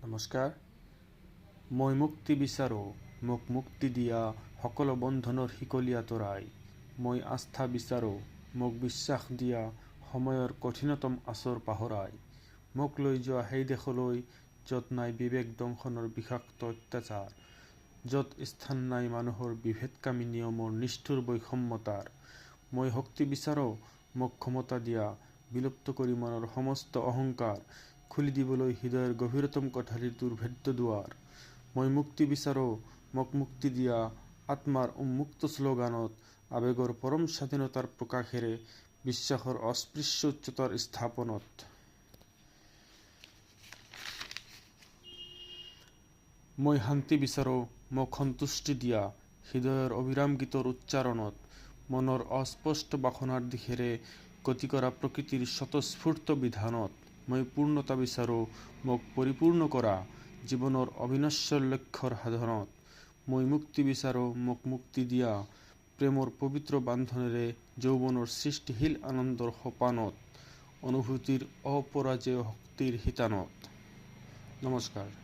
নমস্কাৰ। মই মুক্তি বিচাৰো, মোক মুক্তি দিয়া সকলো বন্ধনৰ শিকলি আঁতৰাই। মই আস্থা বিচাৰো, মোক বিশ্বাস দিয়া সময়ৰ কঠিনতম আচৰ পাহৰাই। মোক লৈ যোৱা সেই দেশলৈ য'ত নাই বিবেক দংশনৰ বিষাক্ত অত্যাচাৰ, য'ত স্থান নাই মানুহৰ বিভেদকামী নিয়মৰ নিষ্ঠুৰ বৈষম্যতাৰ। মই শক্তি বিচাৰো, মোক ক্ষমতা দিয়া বিলুপ্ত কৰি মনৰ সমস্ত অহংকাৰ, খুলি দিবলৈ হৃদয়ৰ গভীৰতম কোঠালীৰ দুৰ্ভেদ্য দুৱাৰ। মই মুক্তি বিচাৰো, মোক মুক্তি দিয়া আত্মাৰ উন্মুক্ত শ্লোগানত, আবেগৰ পৰম স্বাধীনতাৰ প্ৰকাশেৰে, বিশ্বাসৰ অস্পৃশ্য উচ্চতাৰ স্থাপনত। মই শান্তি বিচাৰো, মোক সন্তুষ্টি দিয়া হৃদয়ৰ অবিৰাম গীতৰ উচ্চাৰণত, মনৰ অস্পষ্ট বাসনাৰ দিশেৰে গতি কৰা প্ৰকৃতিৰ স্বতঃস্ফূৰ্ত বিধানত। মই পূৰ্ণতা বিচাৰো, মোক পৰিপূৰ্ণ কৰা জীৱনৰ অবিনশ্বৰ লক্ষ্যৰ সাধনত। মই মুক্তি বিচাৰো, মোক মুক্তি দিয়া প্ৰেমৰ পবিত্ৰ বান্ধোনেৰে যৌৱনৰ সৃষ্টিশীল আনন্দৰ সোপানত, অনুভূতিৰ অপৰাজেয় শক্তিৰ শিতানত। নমস্কাৰ।